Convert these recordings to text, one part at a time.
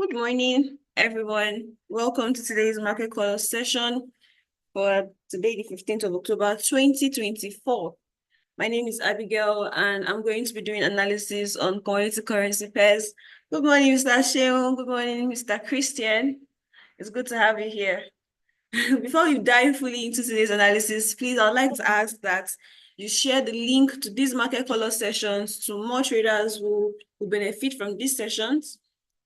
Good morning, everyone. Welcome to today's market call session for today, the 15th of October, 2024. My name is Abigail, and I'm going to be doing analysis on commodity currency pairs. Good morning, Mr. Sheon. Good morning, Mr. Christian. It's good to have you here. Before we dive fully into today's analysis, please, I'd like to ask that you share the link to these market color sessions to more traders who benefit from these sessions.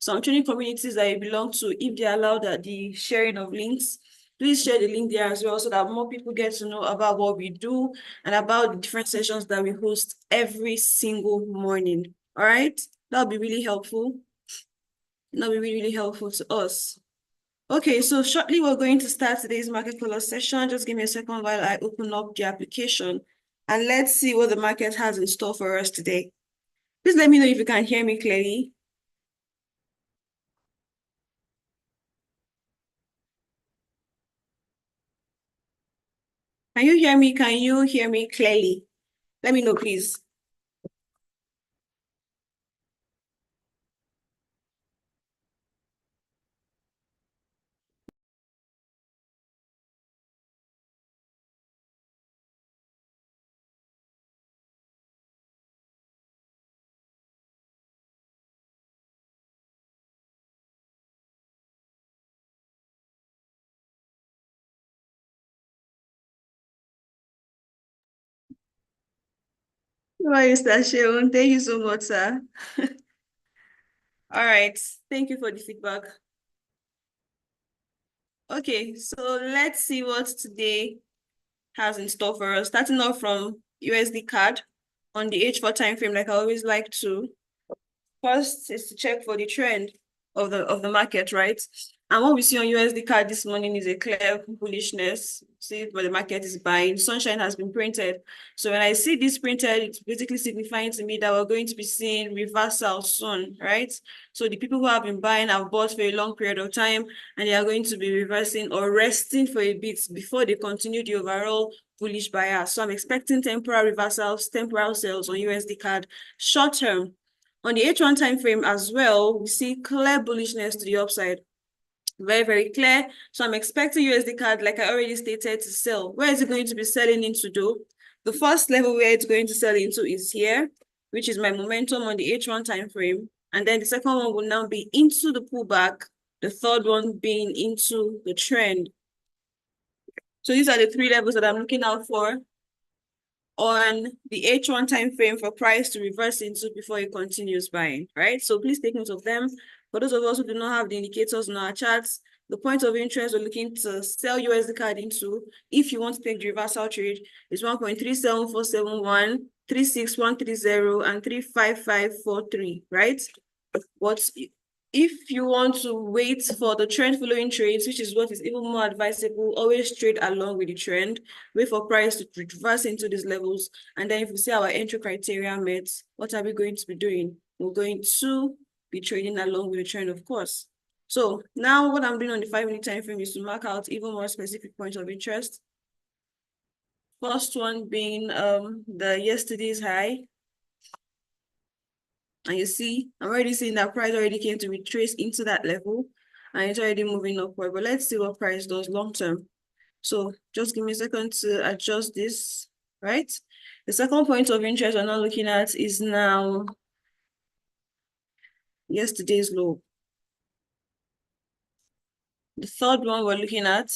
Some trading communities that you belong to, if they allow that the sharing of links, please share the link there as well so that more people get to know about what we do and about the different sessions that we host every single morning. All right? That'll be really helpful. That'll be really, really helpful to us. Okay, so shortly we're going to start today's market color session. Just give me a second while I open up the application and let's see what the market has in store for us today. Please let me know if you can hear me clearly. Can you hear me? Can you hear me clearly? Let me know, please. Hi, Mr. Sheon. Thank you so much, sir. All right. Thank you for the feedback. Okay, so let's see what today has in store for us. Starting off from USD CAD on the H4 time frame, like I always like to. First is to check for the trend of the market, right? And what we see on USD CAD this morning is a clear bullishness. See where the market is buying. Sunshine has been printed. So when I see this printed, it's basically signifying to me that we're going to be seeing reversal soon, right? So the people who have been buying have bought for a long period of time, and they are going to be reversing or resting for a bit before they continue the overall bullish bias. So I'm expecting temporal reversals, temporal sales on USD CAD short term. On the H1 time frame as well, we see clear bullishness to the upside. Very, very clear. So I'm expecting USD CAD, like I already stated, to sell. Where is it going to be selling into though? The first level where it's going to sell into is here, which is my momentum on the H1 time frame. And then the second one will now be into the pullback. The third one being into the trend. So these are the three levels that I'm looking out for on the H1 time frame for price to reverse into before it continues buying, right? So please take note of them. For those of us who do not have the indicators on our charts, the point of interest we're looking to sell USD CAD into, if you want to take the reversal trade, is 1.37471, 36130, and 35543, right? What if you want to wait for the trend following trades, which is what is even more advisable, always trade along with the trend, wait for price to reverse into these levels. And then if we see our entry criteria met, what are we going to be doing? We're going to be trading along with the trend, of course. So now what I'm doing on the 5-minute time frame is to mark out even more specific points of interest. First one being the yesterday's high. And you see, I'm already seeing that price already came to retrace into that level and it's already moving upward. But let's see what price does long term. So just give me a second to adjust this, right? The second point of interest we're now looking at is now yesterday's low. The third one we're looking at,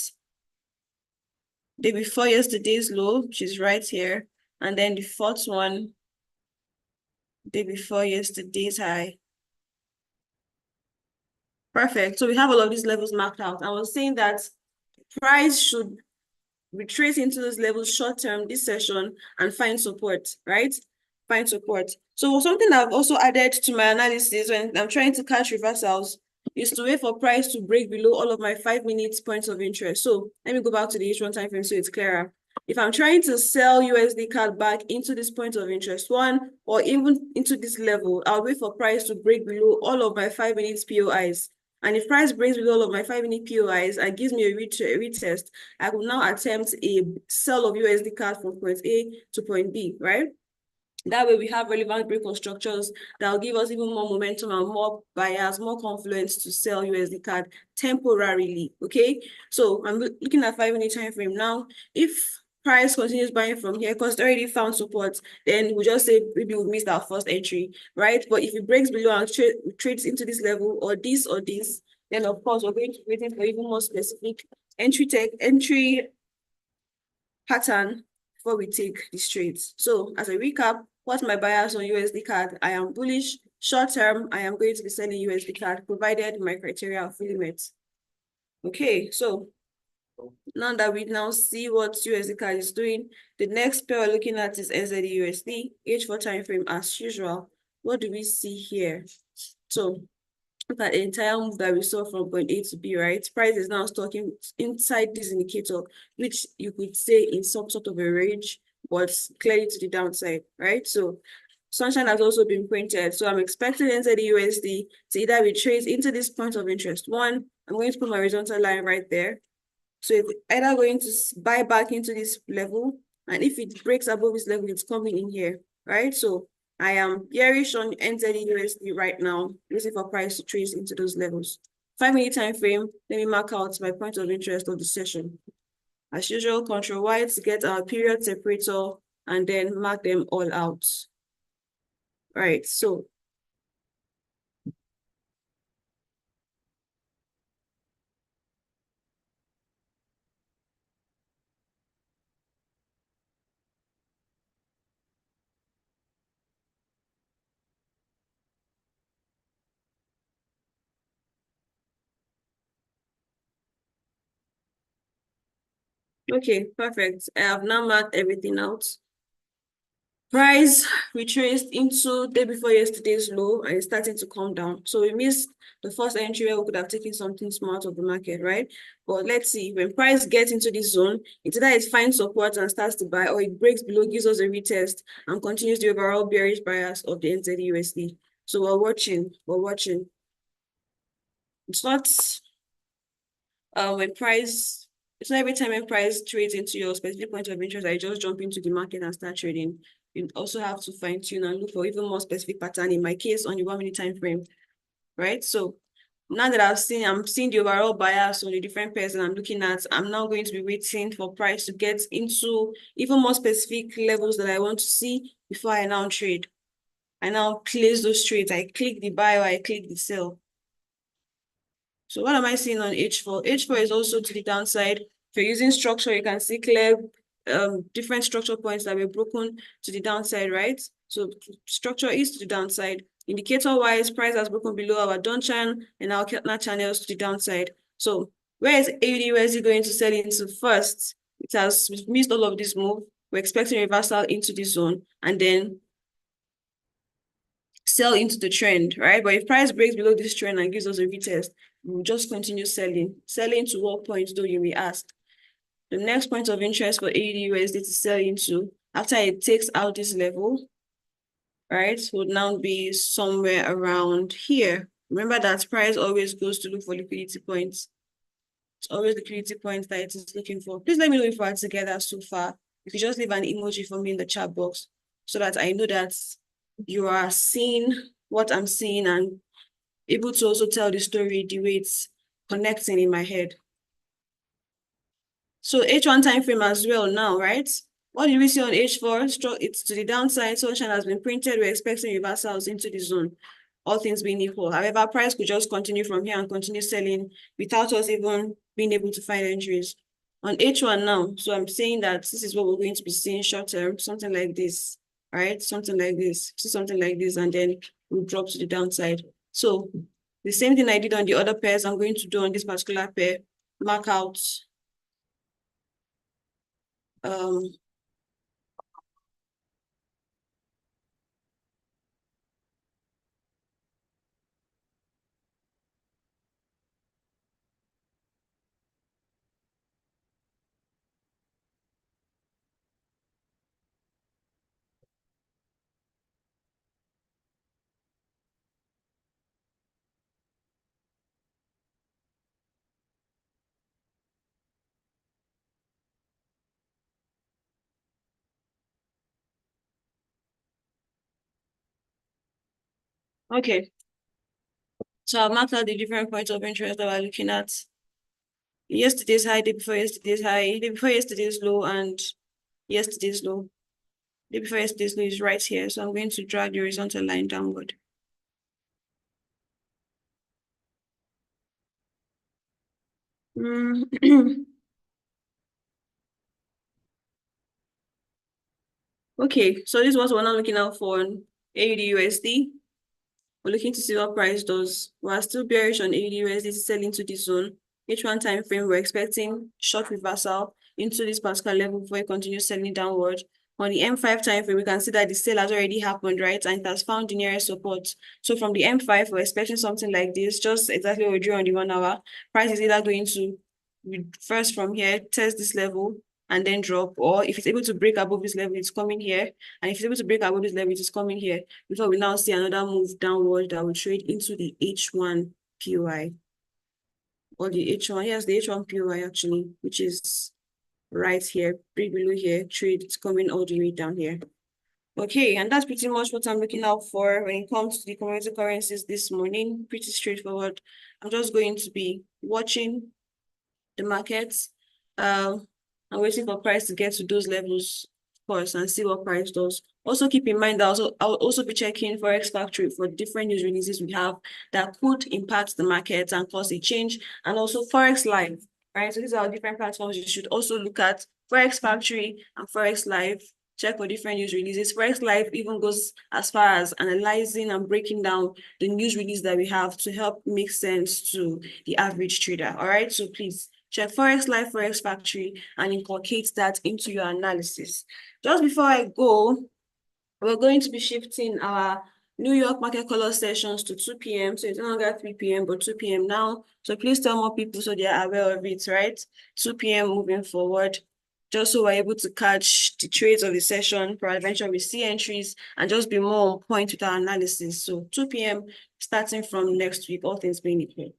day before yesterday's low, which is right here. And then the fourth one, day before yesterday's high. Perfect. So we have all of these levels marked out. I was saying that price should retrace into those levels short term this session and find support, right? Find support. So something I've also added to my analysis when I'm trying to catch reversals is to wait for price to break below all of my 5-minute points of interest. So let me go back to the H1 time frame so it's clearer. If I'm trying to sell USD CAD back into this point of interest one, or even into this level, I'll wait for price to break below all of my 5-minute POIs. And if price breaks below all of my 5-minute POIs and gives me a retest, I will now attempt a sell of USD CAD from point A to point B, right? That way we have relevant breakout structures that will give us even more momentum and more buyers, more confluence to sell USD CAD temporarily. Okay. So I'm looking at 5 minute time frame now. If price continues buying from here, because it already found support, then we'll just say maybe we missed our first entry, right? But if it breaks below and trades into this level or this, then of course we're going to be waiting for even more specific entry pattern before we take these trades. So as a recap, what's my bias on USD CAD? I am bullish. Short term, I am going to be selling USD CAD provided my criteria are fully met. Okay, so now that we now see what USD CAD is doing, the next pair we're looking at is NZD H4 time frame as usual. What do we see here? So look at the entire move that we saw from point A to B, right? Price is now stocking inside this indicator, which you could say in some sort of a range, but clearly to the downside, right? So sunshine has also been printed. So I'm expecting NZD to either retrace into this point of interest. One, I'm going to put my horizontal line right there. So it's either going to buy back into this level, and if it breaks above this level, it's coming in here, right? So I am bearish on NZD right now, waiting for price to trace into those levels. 5 minute time frame, let me mark out my point of interest of the session. As usual, Control Y to get our period separator and then mark them all out. Right, so okay, perfect. I have now marked everything out. Price retraced into day before yesterday's low and it's starting to come down. So we missed the first entry where we could have taken something smart of the market, right? But let's see, when price gets into this zone, it's either it finds support and starts to buy, or it breaks below, gives us a retest, and continues the overall bearish bias of the NZUSD. So we're watching. It's not when price, it's not every time when price trades into your specific point of interest, I just jump into the market and start trading. You also have to fine tune and look for even more specific pattern. In my case, on the 1 minute time frame, right? So now that I'm seeing the overall bias on the different pairs and I'm looking at, I'm now going to be waiting for price to get into even more specific levels that I want to see before I now trade. I now place those trades. I click the buy or I click the sell. So what am I seeing on H4? H4 is also to the downside. If you're using structure, you can see clear different structure points that were broken to the downside, right? So structure is to the downside. Indicator-wise, price has broken below our Donchan and our Keltner channels to the downside. So where is AUD? Where is it going to sell into first? It has missed all of this move. We're expecting reversal into this zone and then sell into the trend, right? But if price breaks below this trend and gives us a retest, we'll just continue selling. Selling to what point, though, you may ask? The next point of interest for AUD/USD to sell into, after it takes out this level, right, would now be somewhere around here. Remember that price always goes to look for liquidity points. It's always liquidity points that it is looking for. Please let me know if we're together so far. You could just leave an emoji for me in the chat box so that I know that you are seeing what I'm seeing and able to also tell the story the way it's connecting in my head. So H1 time frame as well now, right? What did we see on H4? It's to the downside. Sunshine has been printed. We're expecting reversals into the zone, all things being equal. However, price could just continue from here and continue selling without us even being able to find entries. On H1 now, so I'm saying that this is what we're going to be seeing short term, something like this, right? Something like this, see something like this, and then we'll drop to the downside. So the same thing I did on the other pairs, I'm going to do on this particular pair, mark out um Okay. So I've marked out the different points of interest that we're looking at. Yesterday's high, day before yesterday's high, day before yesterday's low, and yesterday's low. Day before yesterday's low is right here. So I'm going to drag the horizontal line downward. Okay, so this is what we're not looking out for on AUD USD. We're looking to see what price does. We're still bearish on AUD USD to sell into this zone. H1 time frame, we're expecting short reversal into this particular level before it continues selling downward. On the M5 time frame, we can see that the sale has already happened, right? And it has found the nearest support. So from the M5, we're expecting something like this, just exactly what we drew on the 1 hour. Price is either going to first from here, test this level, and then drop, or if it's able to break above this level, it's coming here. And if it's able to break above this level, it is coming here. Before we now see another move downward that will trade into the H1 POI. Or the H1, yes, the H1 POI actually, which is right here, right below here, trade, it's coming all the way down here. Okay, and that's pretty much what I'm looking out for when it comes to the commodity currencies this morning. Pretty straightforward. I'm just going to be watching the markets. I'm waiting for price to get to those levels, of course, and see what price does. Also keep in mind that I'll also be checking Forex Factory for different news releases we have that could impact the market and cause a change, and also Forex Live, right? So these are different platforms you should also look at: Forex Factory and Forex Live. Check for different news releases. Forex Live even goes as far as analyzing and breaking down the news release that we have to help make sense to the average trader. All right, so please check Forex Live, Forex Factory, and inculcate that into your analysis. Just before I go, we're going to be shifting our New York market color sessions to 2 p.m. So it's no longer 3 p.m., but 2 p.m. now. So please tell more people so they are aware of it, right? 2 p.m. moving forward, just so we're able to catch the trades of the session, peradventure we see entries, and just be more on point with our analysis. So 2 p.m. starting from next week, all things being equal.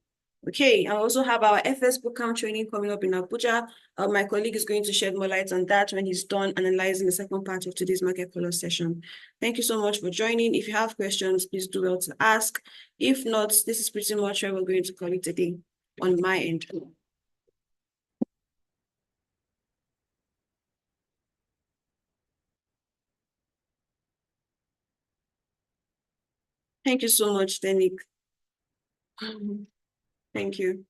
Okay, I also have our FS bootcamp training coming up in Abuja. My colleague is going to shed more light on that when he's done analyzing the second part of today's market color session. Thank you so much for joining. If you have questions, please do well to ask. If not, this is pretty much where we're going to call it today on my end. Thank you so much, Denik. Thank you.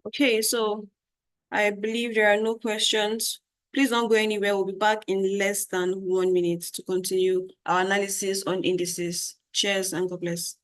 Okay, so I believe there are no questions. Please don't go anywhere. We'll be back in less than 1 minute to continue our analysis on indices. Cheers and God bless.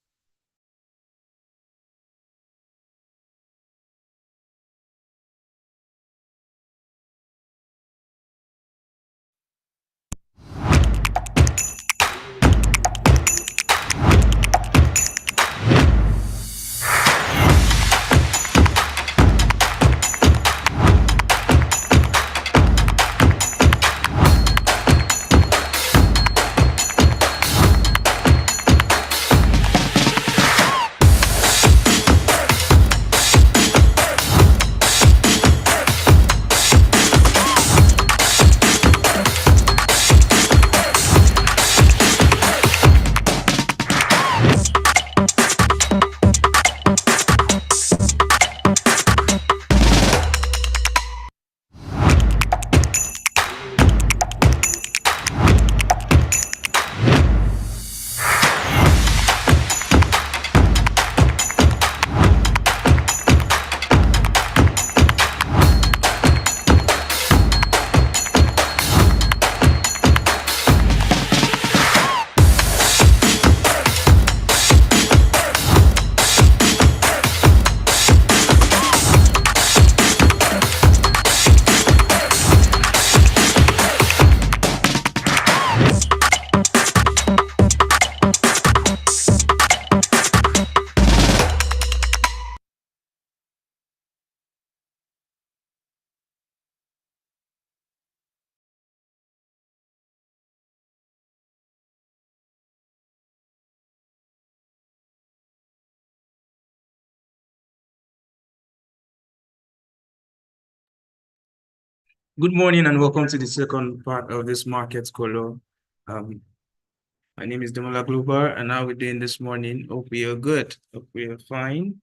Good morning and welcome to the second part of this market call. My name is Demola Glover and how we're doing this morning. Hope we are good. Hope we are fine.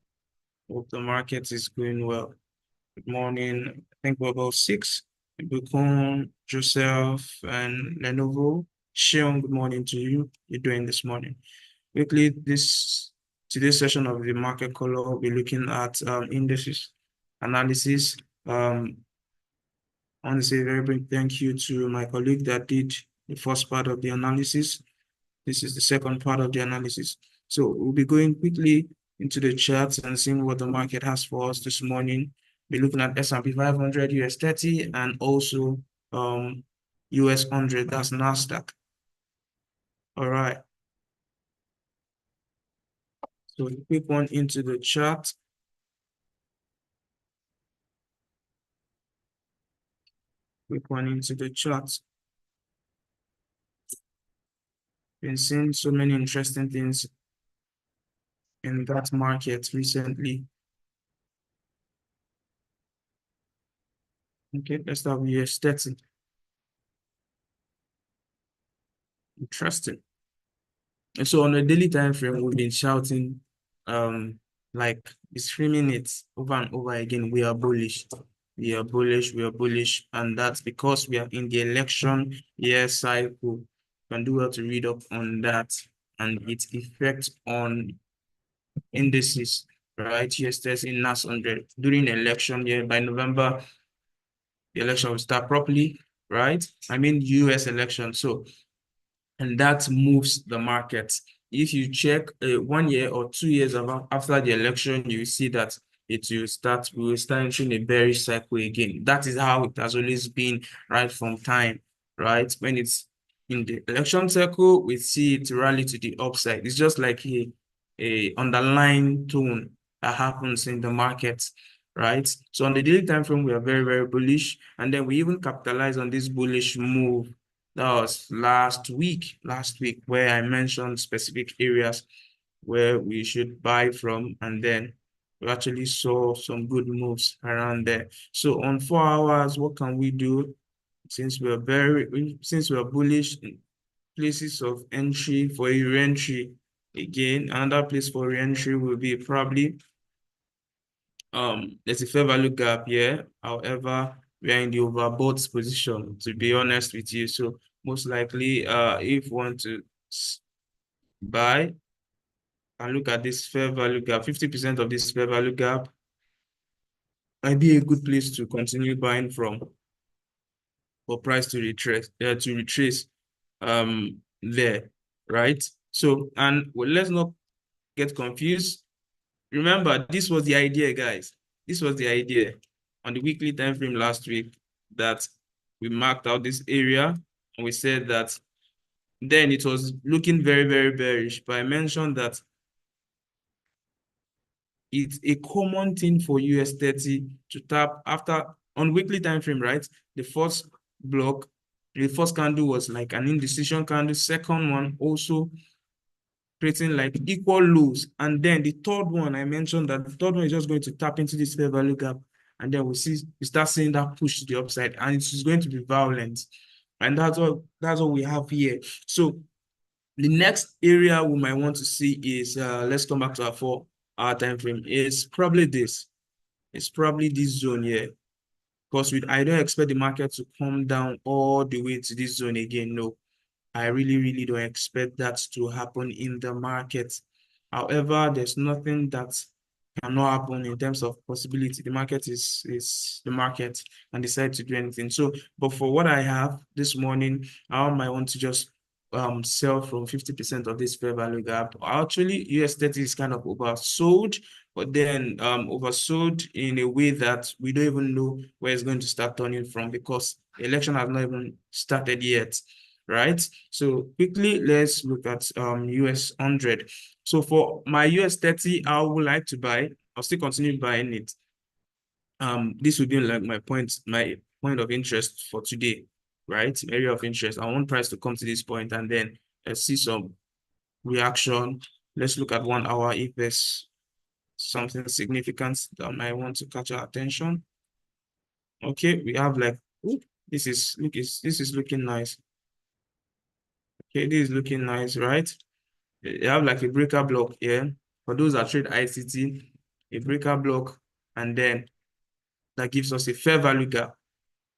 Hope the market is going well. Good morning. I think we're about 6. Bukun, Joseph, and Lenovo. Sean, good morning to you. You're doing this morning. Quickly, today's session of the market call, we'll be looking at indices analysis. I want to say a very big thank you to my colleague that did the first part of the analysis. This is the second part of the analysis. So we'll be going quickly into the charts and seeing what the market has for us this morning. Be looking at S&P 500, US 30, and also US 100, that's NASDAQ. All right. So a quick one into the chart. Quick one into the chart. Been seeing so many interesting things in that market recently. Okay, let's start with US 30. Interesting. And so on a daily time frame, we've been shouting, like screaming it over and over again. We are bullish. We are bullish. We are bullish. And that's because we are in the election year cycle. You can do well to read up on that and its effect on indices, right? Yes, there's in NAS 100 during the election year. By November, the election will start properly, right? I mean, US election. So and that moves the market. If you check 1 year or 2 years after the election, you see that we will start entering a bearish cycle again. That is how it has always been right from time, right? When it's in the election cycle, we see it rally to the upside. It's just like a underlying tone that happens in the market, right? So on the daily time frame, we are very, very bullish. And then we even capitalize on this bullish move. That was last week, where I mentioned specific areas where we should buy from, and then we actually saw some good moves around there. So on 4 hours, what can we do? Since we are bullish, places of entry for a re-entry, again, another place for re-entry will be probably there's a fair value gap here. However, we are in the overbought position, to be honest with you. So most likely, if you want to buy and look at this fair value gap, 50% of this fair value gap might be a good place to continue buying from for price to retrace there, right? So, and well, let's not get confused. Remember, this was the idea, guys. This was the idea on the weekly time frame last week that we marked out this area and we said that then it was looking very, very bearish. But I mentioned that it's a common thing for US 30 to tap after on weekly time frame, right? The first block, the first candle was like an indecision candle. Second one also creating like equal lows. And then the third one, I mentioned that the third one is just going to tap into this fair value gap. And then we start seeing that push to the upside, and it's going to be violent. And that's what we have here. So the next area we might want to see is let's come back to our 4-hour time frame. Is probably this. It's probably this zone here. Because I don't expect the market to come down all the way to this zone again. No. I really, really don't expect that to happen in the market. However, there's nothing that cannot happen in terms of possibility. The market is the market and decide to do anything. So, but for what I have this morning, I might want to just sell from 50% of this fair value gap. Actually, US 30 is kind of oversold, but then oversold in a way that we don't even know where it's going to start turning from because the election has not even started yet, right? So quickly, let's look at US 100. So for my US 30, I would like to buy. I'll still continue buying it. This would be like my point of interest for today, right? Area of interest. I want price to come to this point and then see some reaction. Let's look at 1 hour if there's something significant that might want to catch our attention. Okay, we have like Ooh, this is looking nice. Okay, this is looking nice, right? You have like a breaker block here. For those that trade ICT, a breaker block, and then that gives us a fair value gap,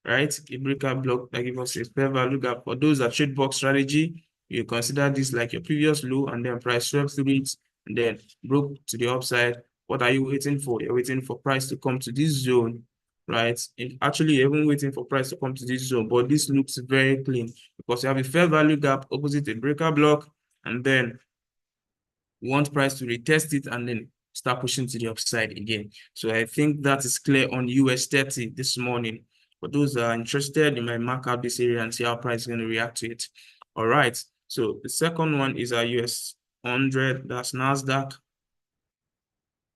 right? A breaker block that gives us a fair value gap. For those that trade box strategy, you consider this like your previous low, and then price swept through it, and then broke to the upside. What are you waiting for? You're waiting for price to come to this zone, right? And actually, you're even waiting for price to come to this zone, but this looks very clean because you have a fair value gap opposite a breaker block, and then want price to retest it and then start pushing to the upside again. So I think that is clear on US 30 this morning. For those that are interested, you might mark out this area and see how price is going to react to it. All right. So the second one is our US 100. That's NASDAQ.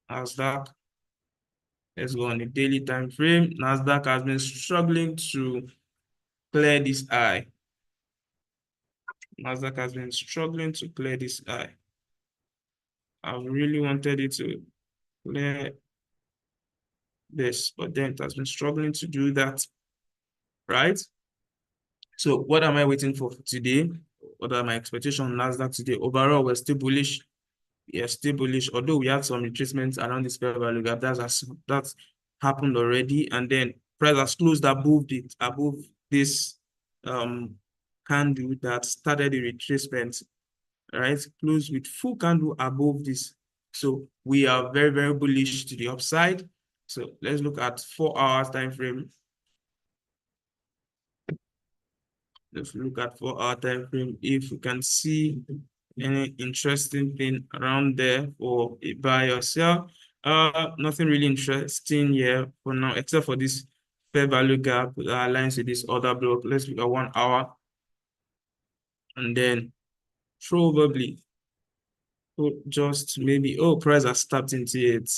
NASDAQ. Let's go on the daily time frame. NASDAQ has been struggling to clear this high. NASDAQ has been struggling to clear this high. I really wanted it to clear this, but then it has been struggling to do that, right? So what am I waiting for today? What are my expectations on NASDAQ today? Overall, we're still bullish. Yeah, still bullish, although we had some retracements around this fair value gap. That's happened already, and then price has closed above this candle that started the retracement, right? Closed with full candle above this. So we are very, very bullish to the upside. So let's look at 4 hours time frame. Let's look at 4 hour time frame. If we can see any interesting thing around there for a buy or sell. Nothing really interesting here for now, except for this fair value gap that aligns with this other block. Let's look at 1 hour. And then probably just maybe, oh, price has tapped into it.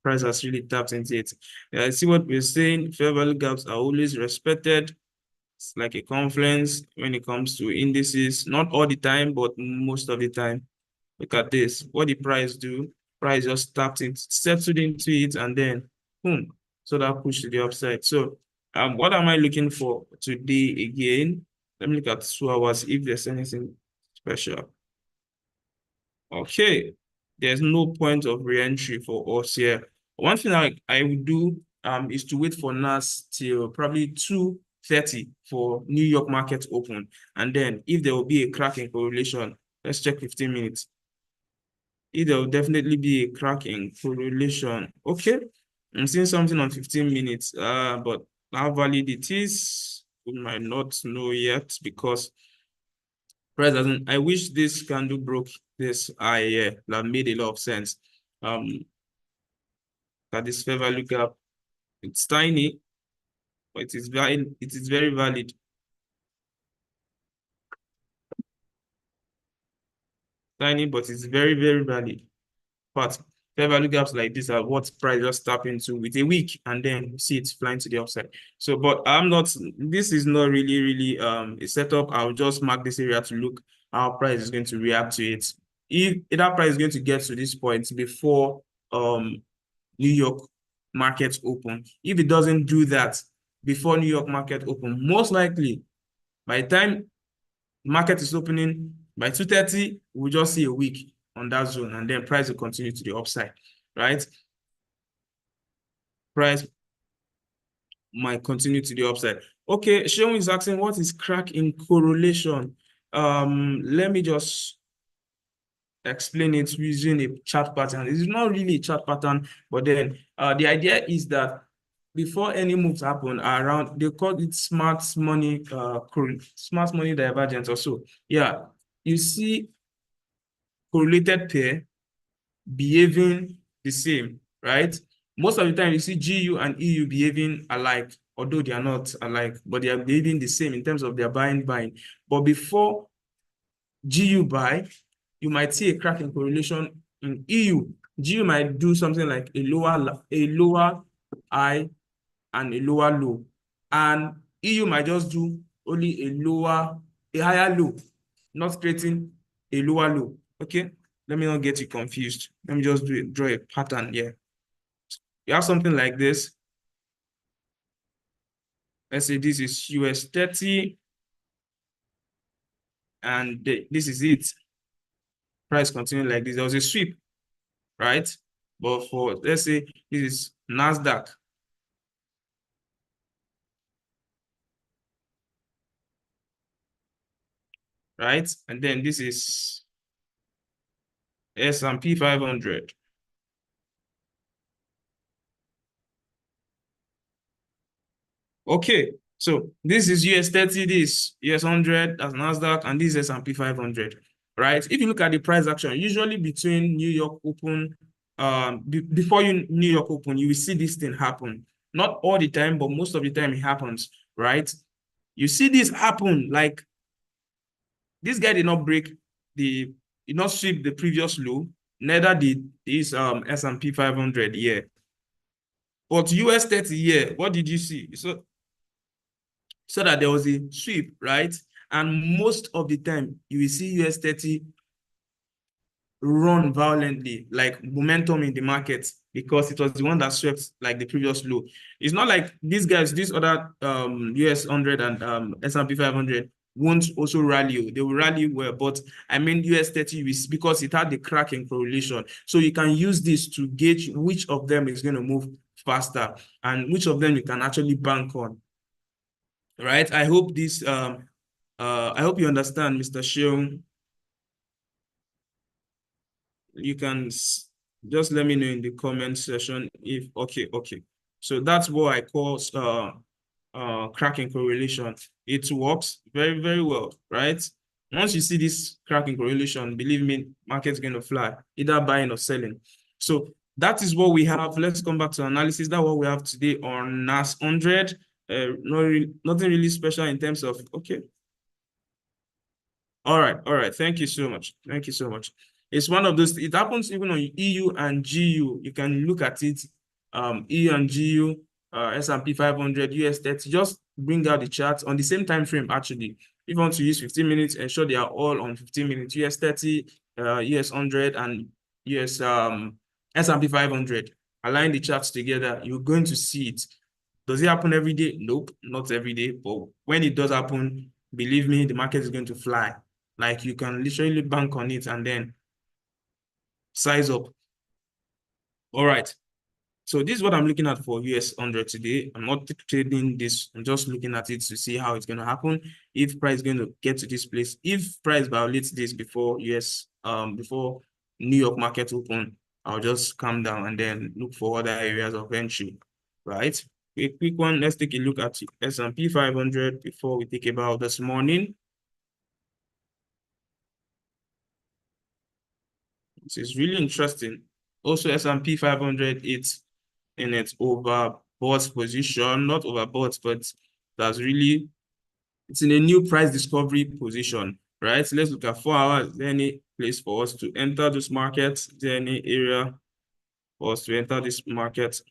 Price has really tapped into it. Yeah, see what we're saying. Fair value gaps are always respected. It's like a confluence when it comes to indices. Not all the time, but most of the time. Look at this. What did price do? Price just tapped in, settled into it, and then boom. So that pushed to the upside. So what am I looking for today again? Let me look at 2 hours if there's anything special. Okay. There's no point of re-entry for us here. One thing I would do is to wait for NAS till probably 2:30 for New York market open. And then if there will be a crack in correlation, let's check 15 minutes. If there will definitely be a crack in correlation. Okay. I'm seeing something on 15 minutes. But how valid it is, we might not know yet because price doesn't. I wish this candle broke this high here. That made a lot of sense. That this fair value gap, it's tiny, but it is very valid. Tiny, but it's very, very valid. But fair value gaps like this are what price just tap into with a week, and then you see it's flying to the upside. So, but this is not really a setup. I'll just mark this area to look how price is going to react to it. If that price is going to get to this point before New York market open, if it doesn't do that before New York market open, most likely by the time market is opening by 2:30, we'll just see a week on that zone, and then price will continue to the upside, right? Price might continue to the upside. Okay, Sean is asking, what is crack in correlation? Let me just explain it using a chart pattern. It's not really a chart pattern, but then the idea is that before any moves happen around, they call it smart money divergence or so. Yeah, you see correlated pair behaving the same, right? Most of the time, you see GU and EU behaving alike, although they are not alike, but they are behaving the same in terms of their buying. But before GU buy, you might see a crack in correlation in EU. GU might do something like a lower high and a lower low, and EU might just do only a higher low, not creating a lower low. Okay, let me not get you confused. Let me just draw a pattern here. You have something like this. let's say this is US 30, and this is it. Price continuing like this. There was a sweep, right? But for, let's say this is NASDAQ. Right? And then this is S&P 500. Okay, so this is US 30, this US 100, that's NASDAQ, and this is S&P 500, right? If you look at the price action, usually between New York Open, before New York Open, you will see this thing happen. Not all the time, but most of the time it happens, right? You see this happen, like this guy did not did not sweep the previous low, neither did this S&P 500 here. But US 30 here, what did you see? So that there was a sweep, right? And most of the time, you will see US 30 run violently, like momentum in the market, because it was the one that swept like the previous low. It's not like these guys, these other US 100 and S&P 500 won't also rally. They will rally well, but I mean US 30 is because it had the cracking correlation. So you can use this to gauge which of them is going to move faster and which of them you can actually bank on. Right? I hope I hope you understand, Mr. Sheung. You can just let me know in the comment section if okay. So that's what I call cracking correlation. It works very, very well, right? Once you see this cracking correlation, believe me, market's going to fly, either buying or selling. So that is what we have. Let's come back to analysis. That's what we have today on NAS 100. Nothing really special in terms of, okay. All right. Thank you so much. Thank you so much. It's one of those, it happens even on EU and GU. You can look at it, EU and GU, S&P 500, US 30, just bring out the charts on the same time frame, actually. If you want to use 15 minutes, ensure they are all on 15 minutes, US 30, US 100, and US S&P 500. Align the charts together, you're going to see it. Does it happen every day? Nope, not every day. But when it does happen, believe me, the market is going to fly. Like you can literally bank on it and then size up. All right. So this is what I'm looking at for US 100 today. I'm not trading this. I'm just looking at it to see how it's going to happen. If price is going to get to this place, if price violates this before before New York market open, I'll just calm down and then look for other areas of entry, right? A quick one. Let's take a look at S&P 500 before we think about this morning. This is really interesting. Also, S&P 500, it's in its overbought position, not overbought, but that's really, it's in a new price discovery position, right? So let's look at 4 hours. Is there any place for us to enter this market? Is there any area for us to enter this market?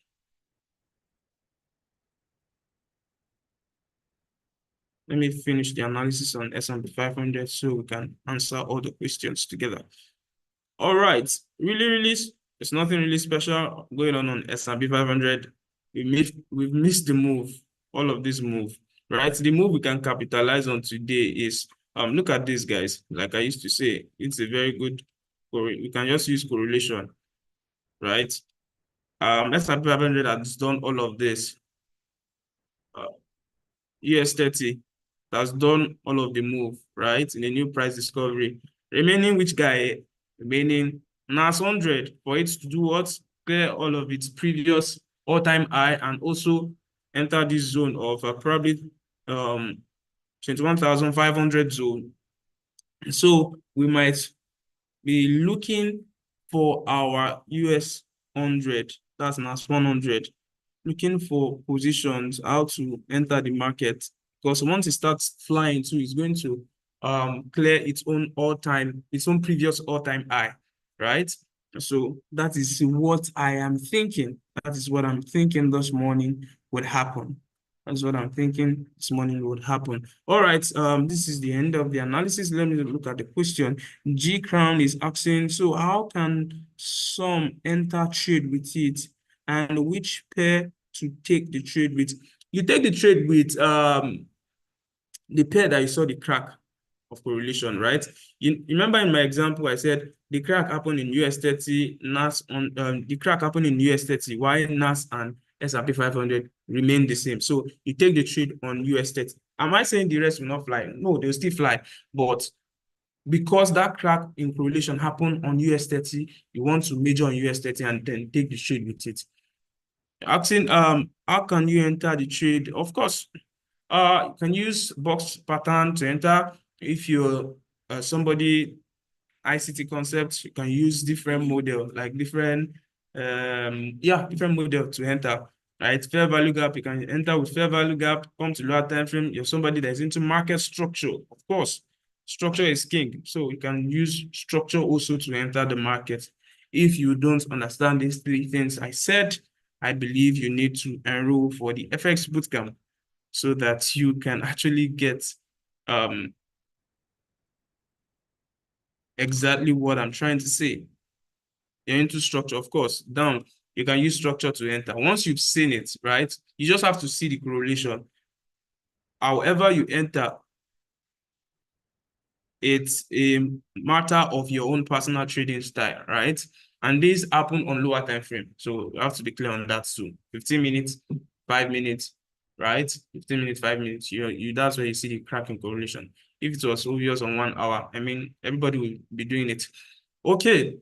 Let me finish the analysis on S&P 500 so we can answer all the questions together. All right, really, it's nothing really special going on S&P 500. We've missed the move, all of this move, right? The move we can capitalize on today is, look at this, guys. Like I used to say, it's a very good, we can just use correlation, right? S&P 500 has done all of this. US 30 has done all of the move, right? In a new price discovery. Remaining which guy? Remaining NAS 100 for it to do what? Clear all of its previous all-time high and also enter this zone of probably 21,500 zone. So we might be looking for our US 100, that's NAS 100, looking for positions, how to enter the market. Because once it starts flying too, it's going to clear its own previous all-time high, right? So that is what I am thinking. That is what I'm thinking this morning would happen. That's what I'm thinking this morning would happen. All right, this is the end of the analysis. Let me look at the question. G Crown is asking, so how can some enter trade with it and which pair to take the trade with? you take the trade with the pair that you saw the crack of correlation, right? You remember in my example, I said the crack happened in US 30, NAS on the crack happened in US 30, while NAS and S&P 500 remain the same. So you take the trade on US 30. Am I saying the rest will not fly? No, they'll still fly. But because that crack in correlation happened on US 30, you want to major on US 30 and then take the trade with it. Asking, how can you enter the trade? Of course, you can use box pattern to enter. If you're somebody ICT concepts, you can use different model, like different model to enter. Right, fair value gap, you can enter with fair value gap, come to lower time frame. You're somebody that's into market structure. Of course, structure is king. So you can use structure also to enter the market. If you don't understand these three things I said, I believe you need to enroll for the FX bootcamp so that you can actually get exactly what I'm trying to say. You're into structure, of course. Down, you can use structure to enter. Once you've seen it, right, you just have to see the correlation. However you enter, it's a matter of your own personal trading style, right? And these happen on lower time frame. So you have to be clear on that too. 15 minutes, 5 minutes, right? 15 minutes, 5 minutes. That's where you see the cracking correlation. If it was obvious on 1 hour, I mean, everybody will be doing it. Okay,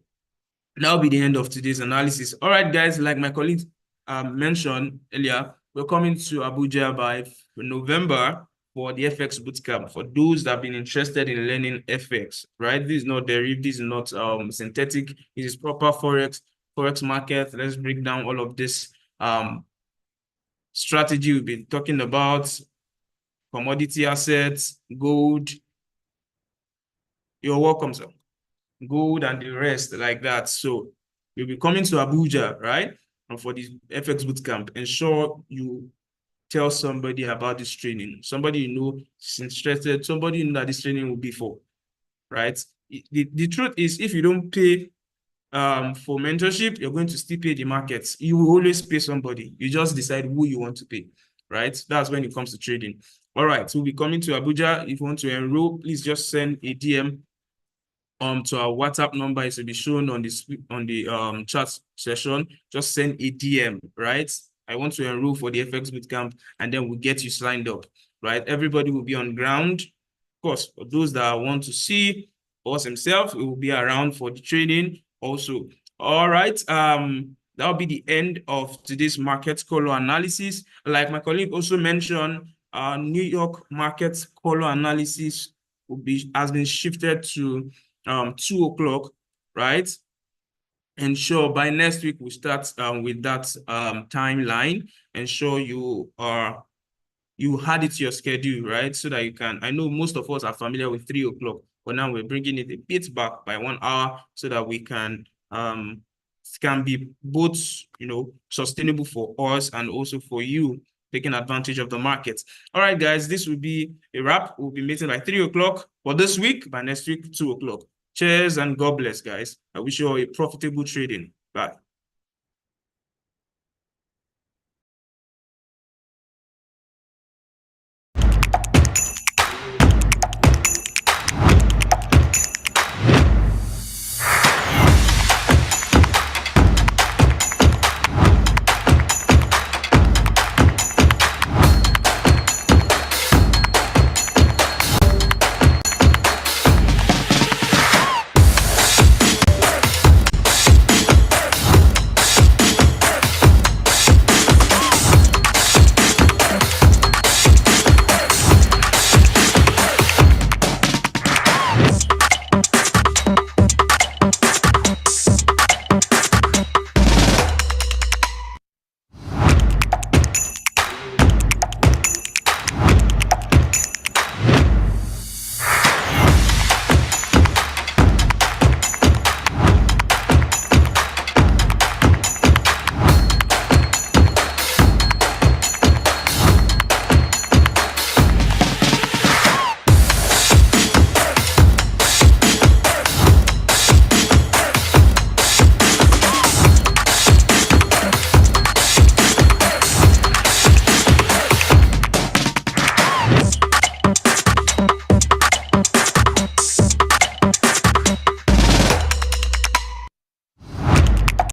that'll be the end of today's analysis. All right, guys, like my colleagues mentioned earlier, we're coming to Abuja by November for the FX bootcamp. For those that have been interested in learning FX, right? This is not derivative, this is not synthetic, this is proper forex market. Let's break down all of this strategy we've been talking about, commodity assets, gold. You're welcome, sir. Gold and the rest like that. So you'll be coming to Abuja, right? And for the FX bootcamp, ensure you tell somebody about this training. Somebody you know is interested, somebody you know that this training will be for, right? The truth is, if you don't pay for mentorship, you're going to still pay the markets. You will always pay somebody. You just decide who you want to pay, right? That's when it comes to trading. All right, so we'll be coming to Abuja. If you want to enroll, please just send a DM to our WhatsApp number. It will be shown on the chat session. Just send a DM, right? I want to enroll for the FX bootcamp, and then we'll get you signed up, right? Everybody will be on ground. Of course, for those that want to see us himself, we will be around for the training also. All right. That'll be the end of today's market color analysis. Like my colleague also mentioned, New York market color analysis has been shifted to 2 o'clock, right? Ensure by next week we start with that timeline. Ensure you had it to your schedule, right? So that you can, I know most of us are familiar with 3 o'clock, but now we're bringing it a bit back by 1 hour so that we can be both, sustainable for us and also for you, taking advantage of the market. All right, guys, this will be a wrap. We'll be meeting by 3 o'clock for this week. By next week, 2 o'clock. Cheers and God bless, guys. I wish you all a profitable trading. Bye.